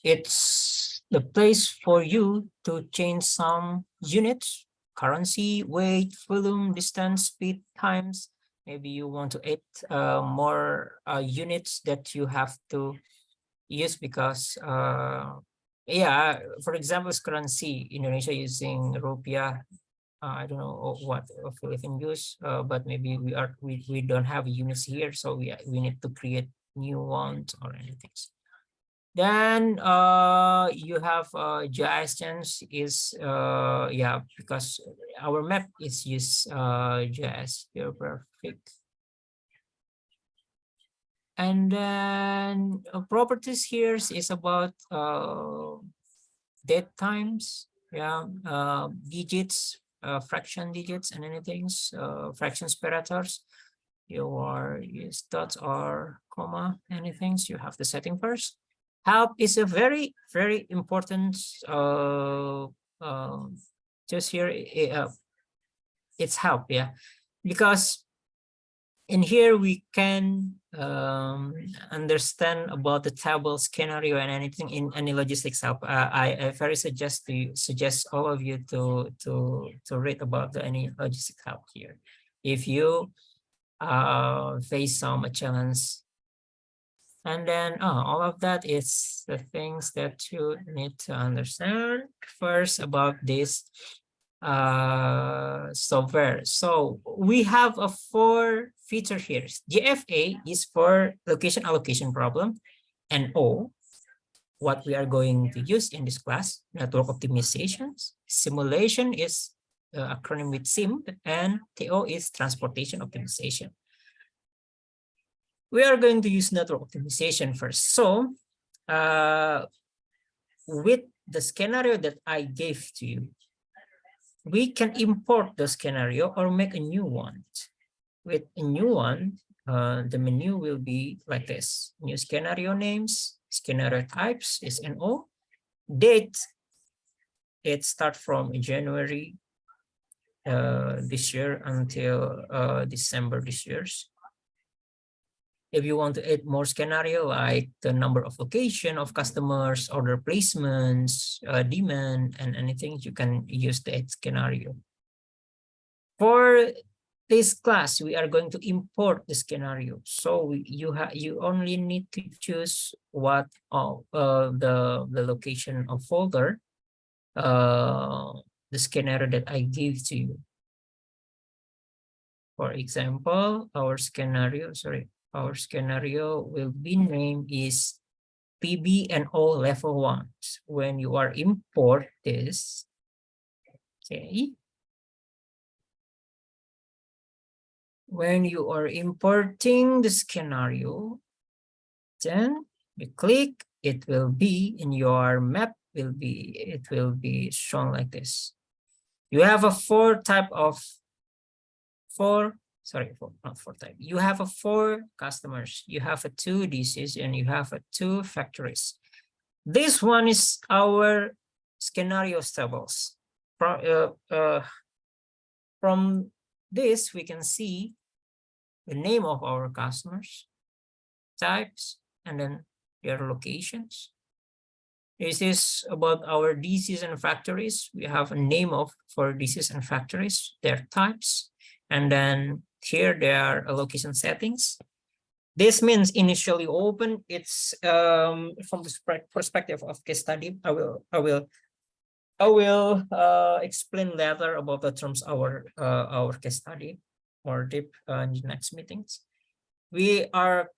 it's the place for you to change some units, currency, weight, volume, distance, speed, times. Maybe you want to add more units that you have to use because yeah, for example, currency, Indonesia using rupiah. I don't know what Philippine use, but maybe we don't have units here, so we need to create new ones or anything. Then you have GIS chance is yeah, because our map is use GIS geographic. And then properties here is about date times, yeah, digits, fraction digits and anything, fraction separators. Your use dots or comma, anything, you have the setting first. Help is a very, very important just here it's help, yeah, because in here we can understand about the table scenario and anything in any logistics help. I very suggest all of you to read about any logistics help here if you face some challenge. And then all of that is the things that you need to understand first about this software. So we have a 4 feature here. GFA is for location allocation problem, and O, what we are going to use in this class, network optimizations. Simulation is acronym with SIM, and TO is transportation optimization. We are going to use network optimization first. So with the scenario that I gave to you, we can import the scenario or make a new one. With a new one, the menu will be like this. New scenario names, scenario types is NO. Date, it starts from January this year until December this year. If you want to add more scenario like the number of location of customers, order placements, demand, and anything, you can use the add scenario. For this class, we are going to import the scenario. So you only need to choose what the location of folder, the scenario that I give to you. For example, our scenario will be named is PBNO level 1. When you are import this, okay. When you are importing the scenario, then you click, it will be in your map, it will be shown like this. You have a four customers. You have a 2 DCs and you have a 2 factories. This one is our scenario tables. From this, we can see the name of our customers, types, and then their locations. This is about our DCs and factories. We have a name for DCs and factories, their types, and then here there are location settings. This means initially open. It's from the perspective of case study. I will explain later about the terms our case study more deep in the next meetings. We are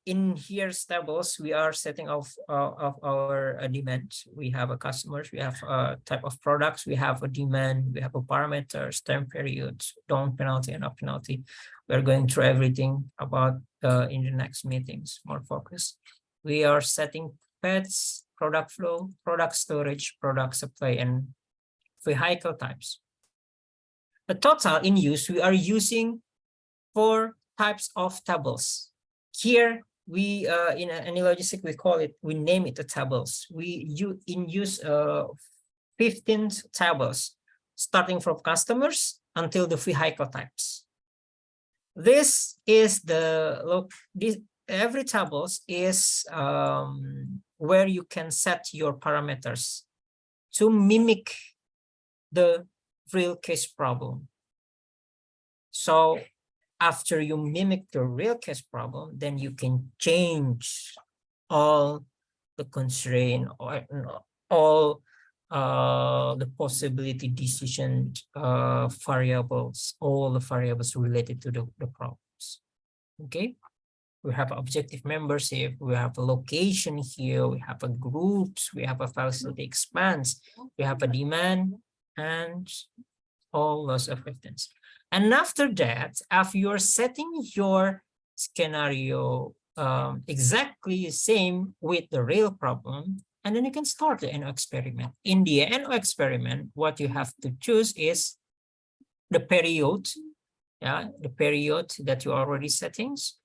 in here tables. We are setting of our demand. We have a customers. We have a type of products. We have a demand. We have a parameters, time periods, down penalty, and up penalty. We're going through everything about in the next meetings. More focus. We are setting pets, product flow, product storage, product supply, and vehicle types. The total in use, we are using 4 types of tables. Here, we in any logistic, we name it the tables. We use 15 tables, starting from customers until the vehicle types. This is every tables is where you can set your parameters to mimic the real case problem. So after you mimic the real case problem, then you can change all the constraint or all the possibility decision variables, all the variables related to the problems. Okay, we have objective membership, we have a location here, we have a groups, we have a facility expense, we have a demand, and all loss of evidence. And after that, after you're setting your scenario exactly same with the real problem, and then you can start the NO experiment. In the NO experiment, what you have to choose is the period, the period that you already settings,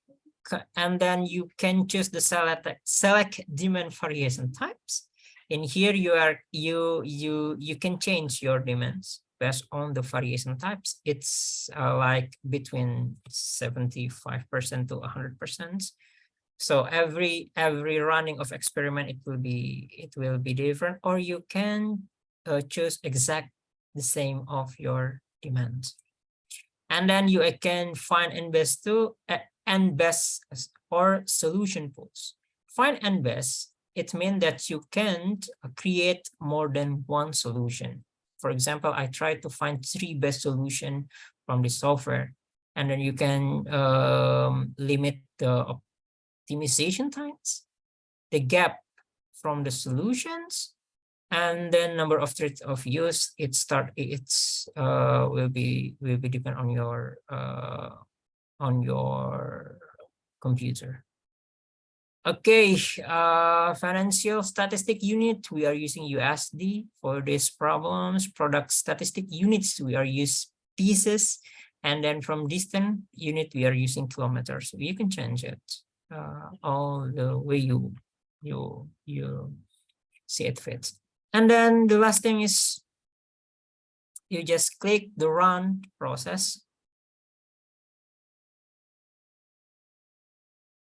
and then you can choose the select demand variation types. In here, you can change your demands based on the variation types. It's like between 75% to 100%. So every running of experiment, it will be different, or you can choose exact the same of your demands. And then you can find and best or solution pools. Find and best, it means that you can't create more than one solution. For example, I tried to find 3 best solution from the software, and then you can limit the optimization times, the gap from the solutions, and then number of threads of use. Will be depend on your computer. Okay, financial statistic unit, we are using USD for these problems. Product statistic units, we are using pieces, and then from distance unit, we are using kilometers. So you can change it all the way you see it fits. And then the last thing is you just click the run process.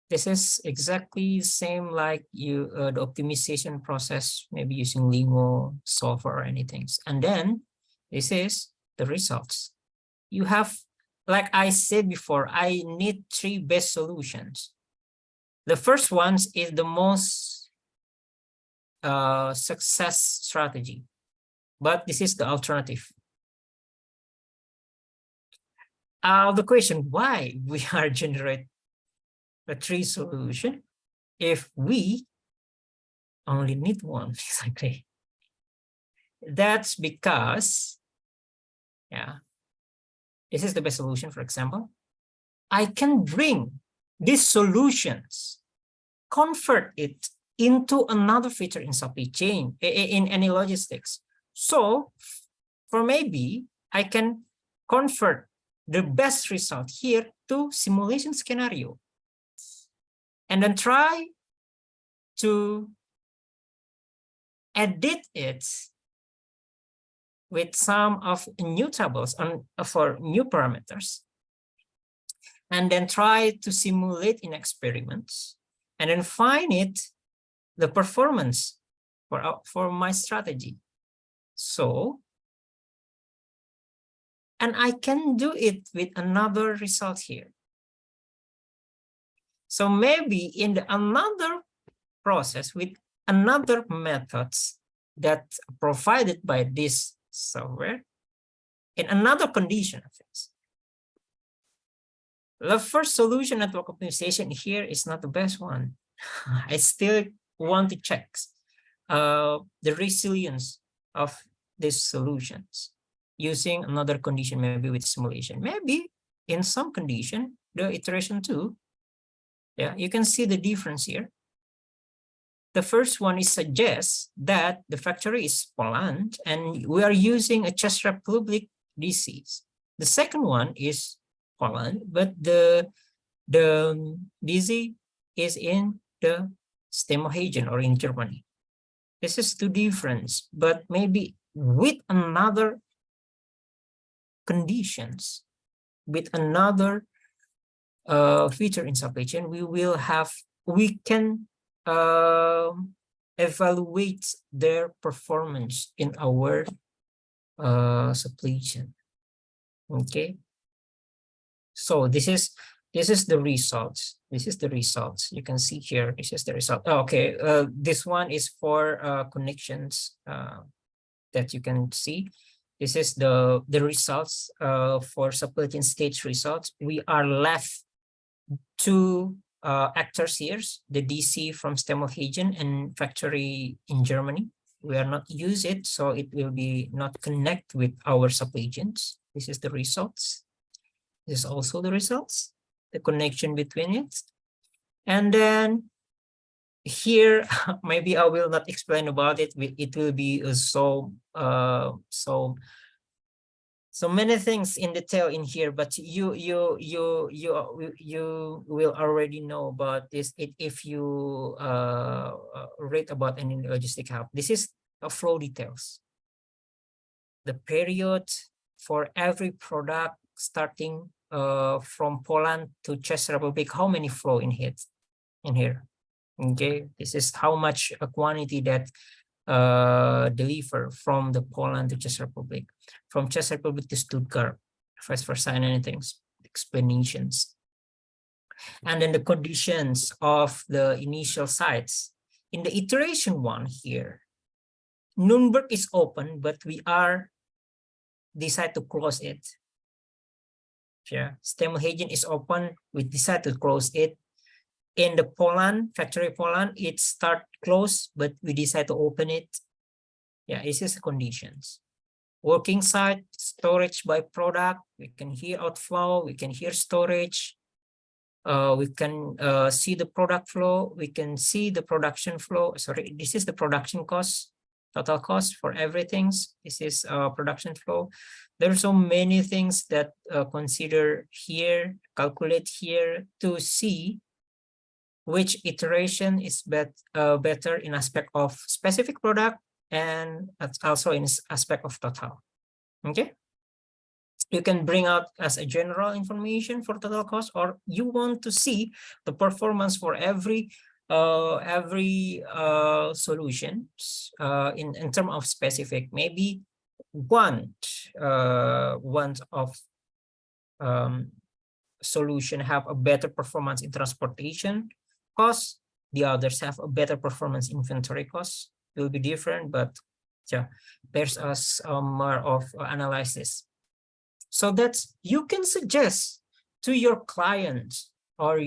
This is exactly the same like the optimization process, maybe using Limo, Solver, or anything. And then this is the results. You have, like I said before, I need 3 best solutions. The first one is the most success strategy, but this is the alternative. The question, why we are generate a 3 solution if we only need one? Exactly. That's because, this is the best solution. For example, I can bring these solutions, convert it into another feature in supply chain, in any logistics. So for maybe I can convert the best result here to simulation scenario, and then try to edit it with some of new tables for new parameters, and then try to simulate in experiments, and then find the performance for my strategy. So, and I can do it with another result here. So maybe in another process with another methods that provided by this software, in another condition of things, the first solution, network optimization, here is not the best one. I still want to check the resilience of these solutions using another condition, maybe with simulation. Maybe in some condition, the iteration 2, you can see the difference here. The first one is suggests that the factory is Poland and we are using a Czech Republic disease. The second one is Poland, but the disease is in the Stemohagen or in Germany. This is 2 difference, but maybe with another conditions with another feature in supply chain, we can evaluate their performance in our supply chain. Okay, so this is the results. This is the results. You can see here. This is the result. Oh, okay, this one is for connections that you can see. This is the results for supply chain stage results. We are left two actors here, the DC from Stemmelhagen and factory in Germany. We are not use it, so it will be not connect with our supply chains. This is the results. This is also the results, the connection between it. And then here, maybe I will not explain about it. It will be so many things in detail in here, but you will already know about this if you read about any logistic hub. This is a flow details. The period for every product starting from Poland to Czech Republic, how many flow in here. Okay, this is how much a quantity that deliver from the Poland to Czech Republic, from Czech Republic to Stuttgart, vice versa, and anything, explanations. And then the conditions of the initial sites. In the iteration one here, Nuremberg is open, but we are decide to close it. Yeah, Stemmelhagen is open, we decide to close it. In the Poland, factory Poland, it start close, but we decide to open it. Yeah, this is the conditions. Working site, storage by product, we can hear outflow, we can hear storage. We can see the product flow, we can see the production flow. Sorry, this is the production cost, total cost for everything. This is production flow. There are so many things that consider here, calculate here to see which iteration is better in aspect of specific product and also in aspect of total. Okay, you can bring out as a general information for total cost, or you want to see the performance for every solutions in terms of specific. Maybe one of solution have a better performance in transportation costs, the others have a better performance inventory costs. It will be different, but yeah, there's more of analysis. So that's, you can suggest to your clients or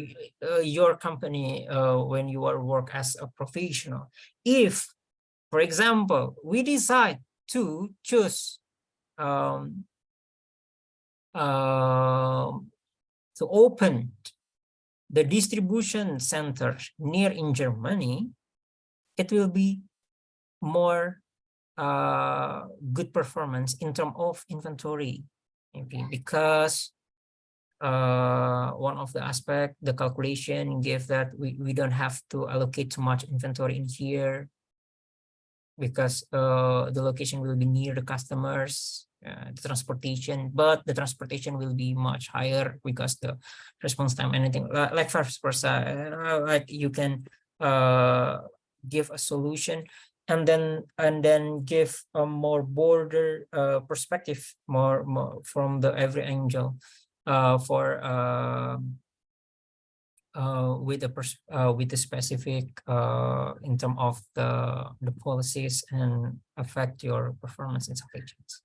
your company when you are work as a professional. If, for example, we decide to choose to open the distribution center near in Germany, it will be more good performance in terms of inventory, maybe because one of the aspect, the calculation gave that we don't have to allocate too much inventory in here because the location will be near the customers. The transportation, but the transportation will be much higher because the response time, anything like vice versa, like you can give a solution and then give a more broader perspective, more from the every angle with the specific in terms of the policies and affect your performance in supply chains.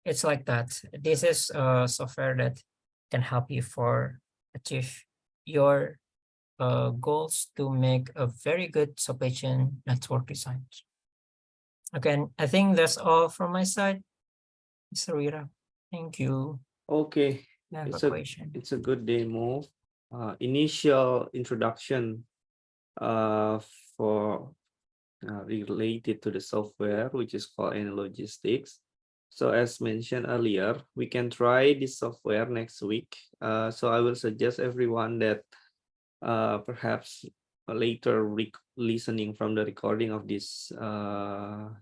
It's like that. This is software that can help you for achieve your goals to make a very good supply chain network design. Okay, I think that's all from my side, Mr. Wira. Thank you. Okay, I have it's a question. it's a good demo. Initial introduction for related to the software, which is called Logistics. So as mentioned earlier, we can try this software next week. So I will suggest everyone that perhaps later listening from the recording of this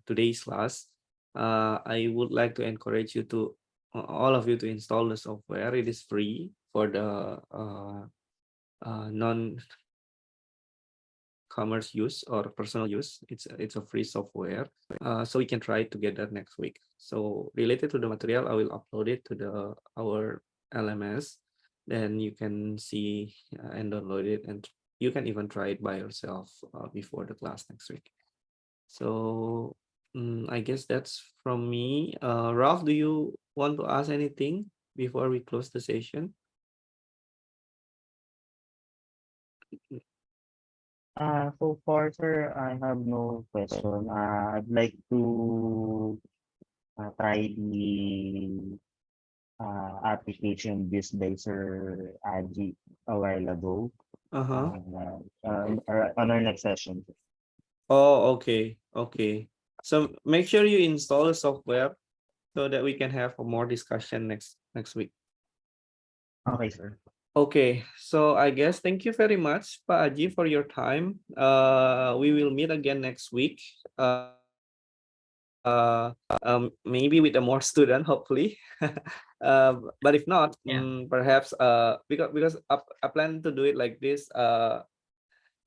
today's class, I would like to encourage you to all of you to install the software. It is free for the non-commerce use or personal use. It's a free software. So we can try it together next week. So related to the material, I will upload it to our LMS. Then you can see and download it, and you can even try it by yourself before the class next week. So I guess that's from me. Ralph, do you want to ask anything before we close the session? So far, sir, I have no question. I'd like to try the application built by Sir Adji a while ago. Uh-huh. On our next session. Oh, okay. Okay. So make sure you install the software so that we can have a more discussion next week. Okay, sir. Okay, so I guess thank you very much, Pak Adji, for your time. We will meet again next week. Maybe with a more student, hopefully. But if not, Yeah. perhaps because I plan to do it like this.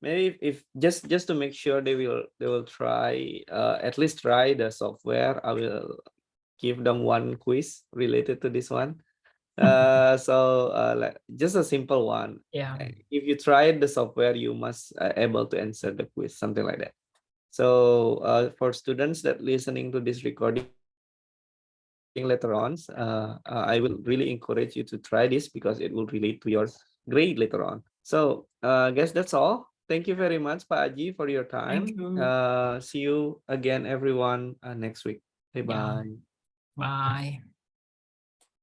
Maybe if just to make sure they will try at least try the software. I will give them one quiz related to this one. Like just a simple one. Yeah. If you tried the software, you must able to answer the quiz, something like that. So for students that listening to this recording later on, I will really encourage you to try this because it will relate to your grade later on. So I guess that's all. Thank you very much, Pak Adji, for your time. Thank you. See you again, everyone, next week. Bye Yeah. bye. Bye.